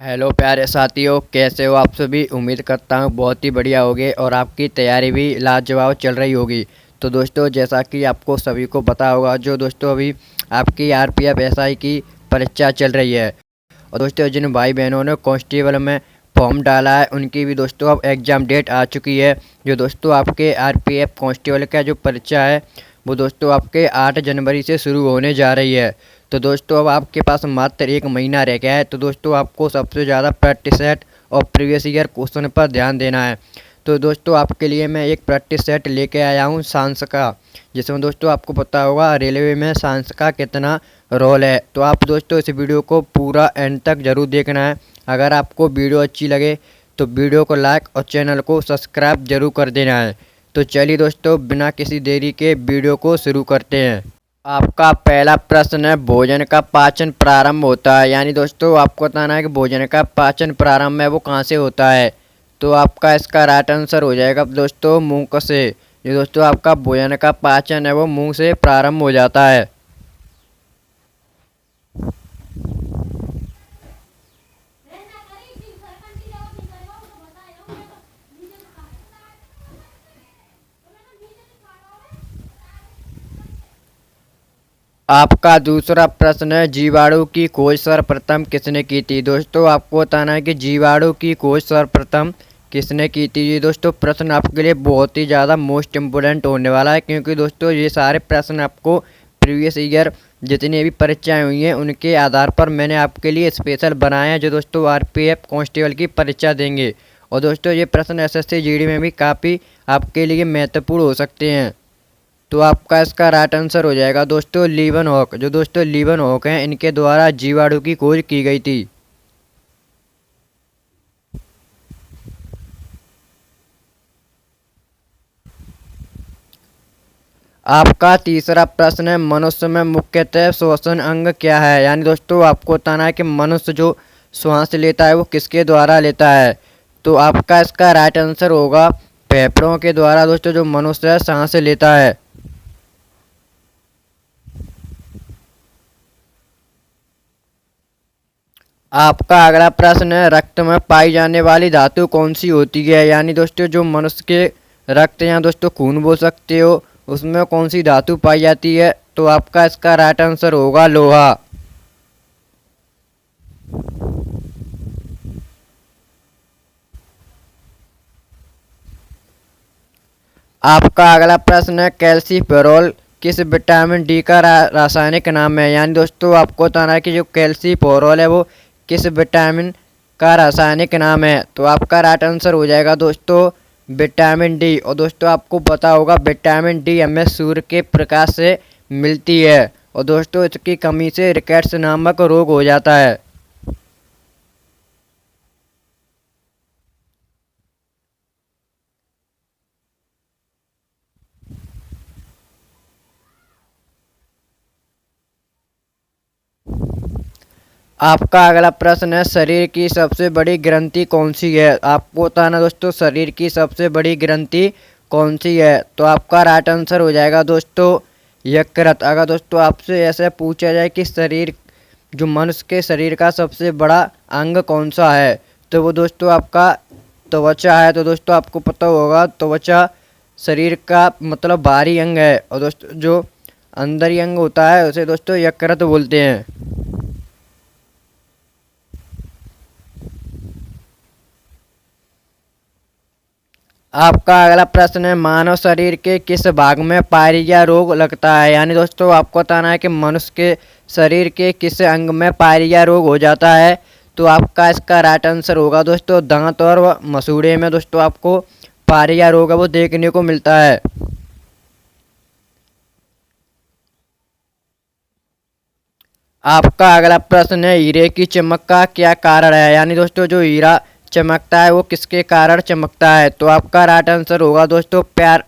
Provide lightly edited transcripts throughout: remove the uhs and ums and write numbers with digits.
Hello प्यारे साथियों, कैसे हो आप सभी। उम्मीद करता हूँ बहुत ही बढ़िया होगे और आपकी तैयारी भी लाजवाब चल रही होगी। तो दोस्तों, जैसा कि आपको सभी को पता होगा, जो दोस्तों अभी आपकी आरपीएफ एसआई की परीक्षा चल रही है। और दोस्तों, जिन भाई बहनों ने कांस्टेबल में फॉर्म डाला है, उनकी भी दोस्तों अब एग्ज़ाम डेट आ चुकी है। जो दोस्तों आपके आरपीएफ कांस्टेबल का जो परीक्षा है, वो दोस्तों आपके 8 जनवरी से शुरू होने जा रही है। तो दोस्तों अब आपके पास मात्र 1 महीना रह गया है। तो दोस्तों आपको सबसे ज़्यादा प्रैक्टिस सेट और प्रीवियस ईयर क्वेश्चन पर ध्यान देना है। तो दोस्तों आपके लिए मैं एक प्रैक्टिस सेट लेके आया हूँ साइंस का, जिसमें दोस्तों आपको पता होगा रेलवे में साइंस का कितना रोल है। तो आप दोस्तों इस वीडियो को पूरा एंड तक ज़रूर देखना है। अगर आपको वीडियो अच्छी लगे तो वीडियो को लाइक और चैनल को सब्सक्राइब जरूर कर देना है। तो चलिए दोस्तों, बिना किसी देरी के वीडियो को शुरू करते हैं। आपका पहला प्रश्न है, भोजन का पाचन प्रारंभ होता है। यानी दोस्तों आपको बताना है कि भोजन का पाचन प्रारंभ है वो कहाँ से होता है। तो आपका इसका राइट आंसर हो जाएगा दोस्तों मुंह से। ये दोस्तों आपका भोजन का पाचन है वो मुंह से प्रारंभ हो जाता है। आपका दूसरा प्रश्न है, जीवाणु की खोज सर्वप्रथम किसने की थी। दोस्तों आपको बताना है कि जीवाणु की खोज सर्वप्रथम किसने की थी। ये दोस्तों प्रश्न आपके लिए बहुत ही ज़्यादा मोस्ट इम्पोर्टेंट होने वाला है, क्योंकि दोस्तों ये सारे प्रश्न आपको प्रीवियस ईयर जितनी भी परीक्षाएं हुई हैं उनके आधार पर मैंने आपके लिए स्पेशल बनाए हैं, जो दोस्तों आरपीएफ कांस्टेबल की परीक्षा देंगे। और दोस्तों ये प्रश्न एसएससी जीडी में भी काफ़ी आपके लिए महत्वपूर्ण हो सकते हैं। तो आपका इसका राइट आंसर हो जाएगा दोस्तों लीवन हॉक। जो दोस्तों लीवन हॉक हैं, इनके द्वारा जीवाणु की खोज की गई थी। आपका तीसरा प्रश्न है, मनुष्य में मुख्यतः श्वसन अंग क्या है। यानी दोस्तों आपको बताना है कि मनुष्य जो श्वास लेता है वो किसके द्वारा लेता है। तो आपका इसका राइट आंसर होगा फेफड़ों के द्वारा। दोस्तों जो मनुष्य सांस लेता है। आपका अगला प्रश्न है, रक्त में पाई जाने वाली धातु कौन सी होती है। यानी दोस्तों जो मनुष्य के रक्त या दोस्तों खून बोल सकते हो, उसमें कौन सी धातु पाई जाती है। तो आपका इसका राइट आंसर होगा लोहा। आपका अगला प्रश्न है, कैल्सीफेरॉल किस विटामिन डी का रासायनिक नाम है। यानी दोस्तों आपको बताना है कि जो कैल्सीफेरॉल है वो किस विटामिन का रासायनिक नाम है। तो आपका राइट आंसर हो जाएगा दोस्तों विटामिन डी। और दोस्तों आपको पता होगा विटामिन डी हमें सूर्य के प्रकाश से मिलती है, और दोस्तों इसकी कमी से रिकेट्स नामक रोग हो जाता है। आपका अगला प्रश्न है, शरीर की सबसे बड़ी ग्रंथि कौन सी है। आपको बताना दोस्तों शरीर की सबसे बड़ी ग्रंथि कौन सी है। तो आपका राइट आंसर हो जाएगा दोस्तों यकृत। अगर दोस्तों आपसे ऐसे पूछा जाए कि शरीर जो मनुष्य के शरीर का सबसे बड़ा अंग कौन सा है, तो वो दोस्तों आपका त्वचा है। तो दोस्तों आपको पता होगा त्वचा शरीर का मतलब बाहरी अंग है, और दोस्तों जो अंदरी अंग होता है उसे दोस्तों यकृत बोलते हैं। आपका अगला प्रश्न है, मानव शरीर के किस भाग में पायरिया रोग लगता है। यानी दोस्तों आपको बताना है कि मनुष्य के शरीर के किस अंग में पायरिया रोग हो जाता है। तो आपका इसका राइट आंसर होगा दोस्तों दांत और मसूड़े में दोस्तों आपको पायरिया रोग है वो देखने को मिलता है। आपका अगला प्रश्न है, हीरे की चमक का क्या कारण है। यानी दोस्तों जो हीरा चमकता है वो किसके कारण चमकता है। तो आपका राइट आंसर होगा दोस्तों प्यार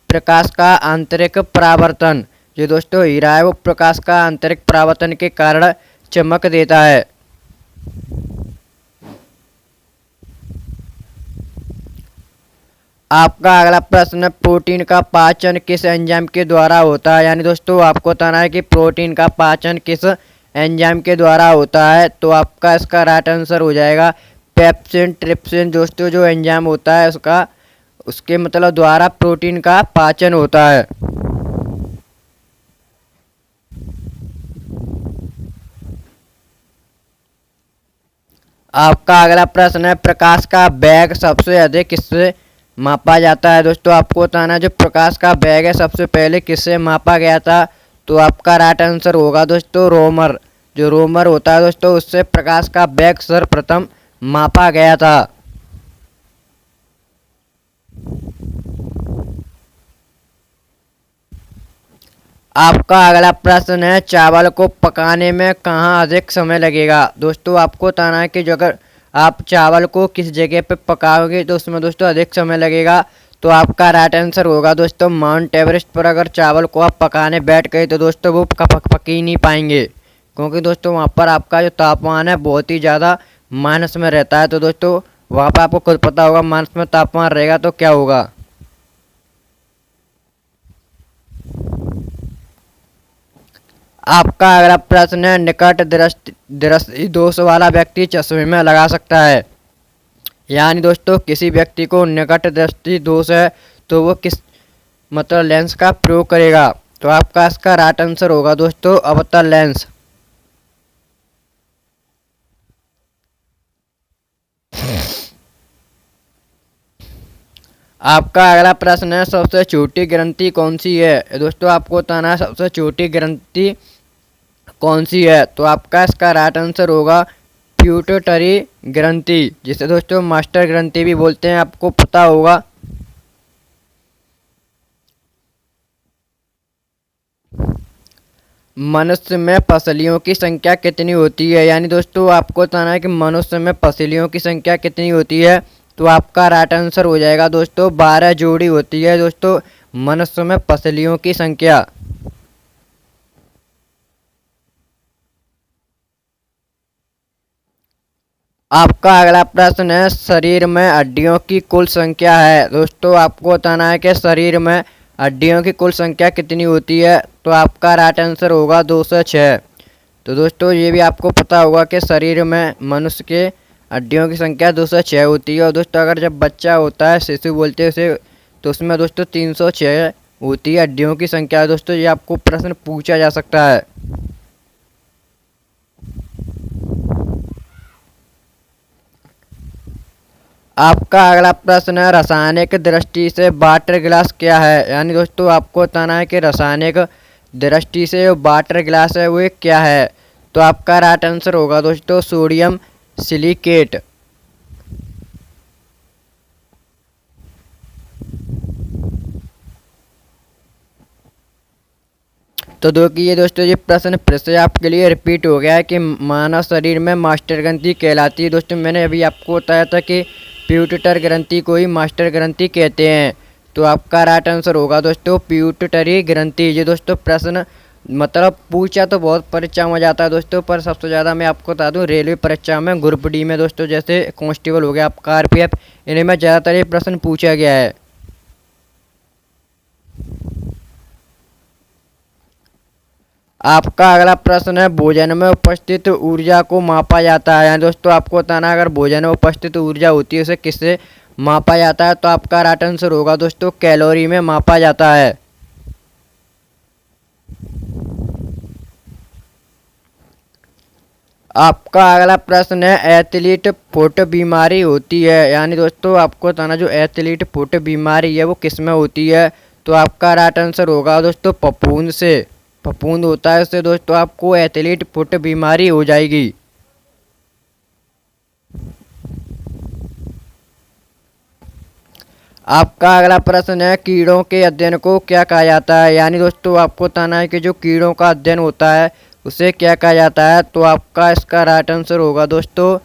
प्रकाश का आंतरिक परावर्तन। जो दोस्तों हीरा है वो प्रकाश का आंतरिक परावर्तन के कारण चमक देता है। आपका अगला प्रश्न, प्रोटीन का पाचन किस एंजाइम के द्वारा होता है। यानी दोस्तों आपको बताना है कि प्रोटीन का पाचन किस एंजाइम के द्वारा होता है। तो आपका इसका राइट आंसर हो जाएगा पेप्सिन। ट्रिप्सिन दोस्तों जो एंजाइम होता है उसका उसके मतलब द्वारा प्रोटीन का पाचन होता है। आपका अगला प्रश्न है प्रकाश का वेग सबसे अधिक किससे मापा जाता है। दोस्तों आपको बताना जो प्रकाश का वेग है सबसे पहले किससे मापा गया था। तो आपका राइट आंसर होगा दोस्तों रोमर। जो रोमर होता है दोस्तों उससे प्रकाश का वेग सर्वप्रथम मापा गया था। आपका अगला प्रश्न है चावल को पकाने में कहाँ अधिक समय लगेगा। दोस्तों आपको बताना है कि जो अगर आप चावल को किस जगह पे पकाओगे तो उसमें दोस्तों अधिक समय लगेगा। तो आपका राइट आंसर होगा दोस्तों माउंट एवरेस्ट पर अगर चावल को आप पकाने बैठ गए तो दोस्तों वो पक ही नहीं पाएंगे, क्योंकि दोस्तों वहाँ पर आपका जो तापमान है बहुत ही ज़्यादा माइनस में रहता है। तो दोस्तों वहाँ पर आपको खुद पता होगा माइनस में तापमान रहेगा तो क्या होगा। आपका अगला प्रश्न है निकट दृष्टि दोष वाला व्यक्ति चश्मे में लगा सकता है। यानी दोस्तों किसी व्यक्ति को निकट दृष्टि दोष है तो वो किस मतलब लेंस का प्रयोग करेगा। तो आपका इसका राइट आंसर होगा दोस्तों अवतल लेंस। आपका अगला प्रश्न है सबसे छोटी ग्रंथि कौन सी है। दोस्तों आपको बताना है सबसे छोटी ग्रंथि कौन सी है। तो आपका इसका राइट आंसर होगा प्यूटरी ग्रंथि, जिसे दोस्तों मास्टर ग्रंथि भी बोलते हैं, आपको पता होगा। मनुष्य में पसलियों की संख्या कितनी होती है। यानी दोस्तों आपको बताना है कि मनुष्य में पसलियों की संख्या कितनी होती है। तो आपका राइट आंसर हो जाएगा दोस्तों 12 जोड़ी होती है दोस्तों मनुष्य में पसलियों की संख्या। आपका अगला प्रश्न है शरीर में हड्डियों की कुल संख्या है। दोस्तों आपको बताना है कि शरीर में हड्डियों की कुल संख्या कितनी होती है। तो आपका राइट आंसर होगा 206। तो दोस्तों ये भी आपको पता होगा कि शरीर में मनुष्य के हड्डियों की संख्या 206 होती है। और दोस्तों अगर जब बच्चा होता है शिशु बोलते हैं उसे तो उसमें दोस्तों 306 होती है हड्डियों की संख्या। दोस्तों ये आपको प्रश्न पूछा जा सकता है। आपका अगला प्रश्न है रासायनिक दृष्टि से वाटर ग्लास क्या है। यानी दोस्तों आपको बताना है कि रासायनिक दृष्टि से जो वाटर ग्लास है वो क्या है। तो आपका राइट आंसर होगा दोस्तों सोडियम सिलिकेट। तो देखिए दोस्तों ये प्रश्न फिर से आपके लिए रिपीट हो गया है कि मानव शरीर में मास्टर ग्रंथि कहलाती है। दोस्तों मैंने अभी आपको बताया था कि प्यूटरी ग्रंथि को ही मास्टर ग्रंथि कहते हैं। तो आपका राइट आंसर होगा दोस्तों प्यूटरी ग्रंथि। ये दोस्तों प्रश्न मतलब पूछा तो बहुत परीक्षा में जाता है दोस्तों, पर सबसे ज़्यादा मैं आपको बता दूं रेलवे परीक्षा में ग्रुप डी में दोस्तों जैसे कांस्टेबल हो गया आपका आरपीएफ, इन्हें में ज़्यादातर ये प्रश्न पूछा गया है। आपका अगला प्रश्न है भोजन में उपस्थित ऊर्जा को मापा जाता है। यानी दोस्तों आपको बताना है अगर भोजन में उपस्थित ऊर्जा होती है उसे किससे मापा जाता है। तो आपका राइट आंसर होगा दोस्तों कैलोरी में मापा जाता है। आपका अगला प्रश्न है एथलीट फुट बीमारी होती है। यानी दोस्तों आपको बताना जो एथलीट फुट बीमारी है वो किस में होती है। तो आपका राइट आंसर होगा दोस्तों फफूंद से। फफूंद होता है उससे दोस्तों आपको एथलीट फुट बीमारी हो जाएगी। आपका अगला प्रश्न है कीड़ों के अध्ययन को क्या कहा जाता है। यानी दोस्तों आपको बताना है कि जो कीड़ों का अध्ययन होता है उसे क्या कहा जाता है। तो आपका इसका राइट आंसर होगा दोस्तों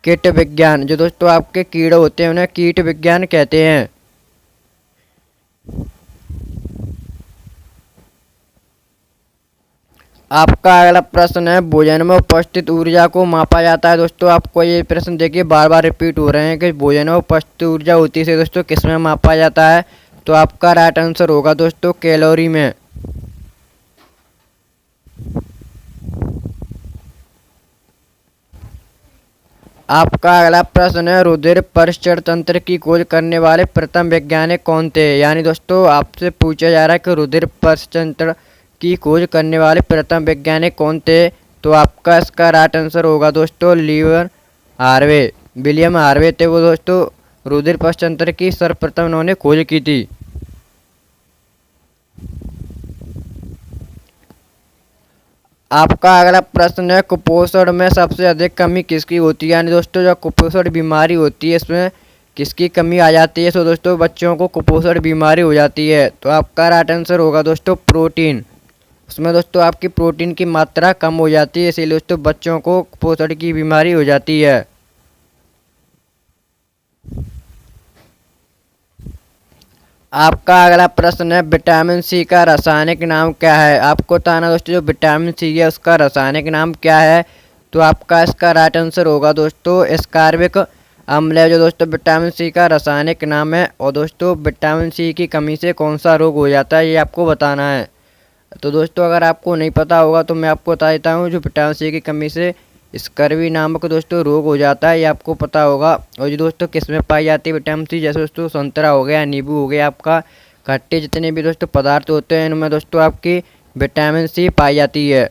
कीट विज्ञान। जो दोस्तों आपके कीड़े होते हैं उन्हें कीट विज्ञान कहते हैं। आपका अगला प्रश्न है भोजन में उपस्थित ऊर्जा को मापा जाता है। दोस्तों आपको ये प्रश्न देखिए बार बार रिपीट हो रहे हैं कि भोजन में उपस्थित ऊर्जा होती है दोस्तों किस में मापा जाता है। तो आपका राइट आंसर होगा दोस्तों कैलोरी में। आपका अगला प्रश्न है, रुधिर परिसर तंत्र की खोज करने वाले प्रथम वैज्ञानिक कौन थे। यानी दोस्तों आपसे पूछा जा रहा है कि रुधिर परिसर तंत्र की खोज करने वाले प्रथम वैज्ञानिक कौन थे। तो आपका इसका राइट आंसर होगा दोस्तों लीवर हार्वे, विलियम हार्वे थे वो दोस्तों। रुधिर परिसर तंत्र की सर्वप्रथम उन्होंने खोज की थी। आपका अगला प्रश्न है, कुपोषण में सबसे अधिक कमी किसकी होती है। यानी दोस्तों जो कुपोषण बीमारी होती है इसमें किसकी कमी आ जाती है। तो दोस्तों बच्चों को कुपोषण बीमारी हो जाती है। तो आपका राइट आंसर होगा दोस्तों प्रोटीन। उसमें दोस्तों आपकी प्रोटीन की मात्रा कम हो जाती है, इसीलिए दोस्तों बच्चों को कुपोषण की बीमारी हो जाती है। आपका अगला प्रश्न है, विटामिन सी का रासायनिक नाम क्या है। आपको बताना दोस्तों जो विटामिन सी है उसका रासायनिक नाम क्या है। तो आपका इसका राइट आंसर होगा दोस्तों एस्कॉर्बिक अम्ल है जो दोस्तों विटामिन सी का रासायनिक नाम है। और दोस्तों विटामिन सी की कमी से कौन सा रोग हो जाता है ये आपको बताना है। तो दोस्तों अगर आपको नहीं पता होगा तो मैं आपको बता देता हूँ, जो विटामिन सी की कमी से स्कर्वी नामक दोस्तों रोग हो जाता है, ये आपको पता होगा। और जो दोस्तों किस में पाई जाती है विटामिन सी, जैसे दोस्तों संतरा हो गया, नींबू हो गया, आपका खट्टे जितने भी दोस्तों पदार्थ होते हैं इनमें दोस्तों आपकी विटामिन सी पाई जाती है।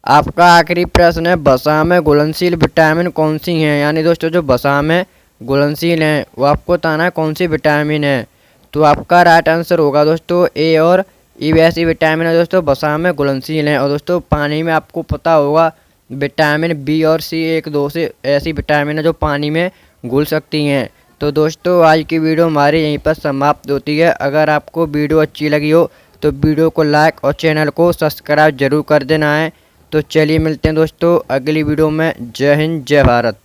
आपका आखिरी प्रश्न है, वसा में घुलनशील विटामिन कौन सी हैं। यानी दोस्तों जो वसा में घुलनशील हैं वो आपको बताना है कौन सी विटामिन है। तो आपका राइट आंसर होगा दोस्तों ए और ई ऐसी विटामिन है दोस्तों वसा में घुलनशील हैं। और दोस्तों पानी में आपको पता होगा विटामिन बी और सी एक दो से ऐसी विटामिन है जो पानी में घुल सकती हैं। तो दोस्तों आज की वीडियो हमारी यहीं पर समाप्त होती है। अगर आपको वीडियो अच्छी लगी हो तो वीडियो को लाइक और चैनल को सब्सक्राइब जरूर कर देना है। तो चलिए मिलते हैं दोस्तों अगली वीडियो में। जय हिंद जय भारत।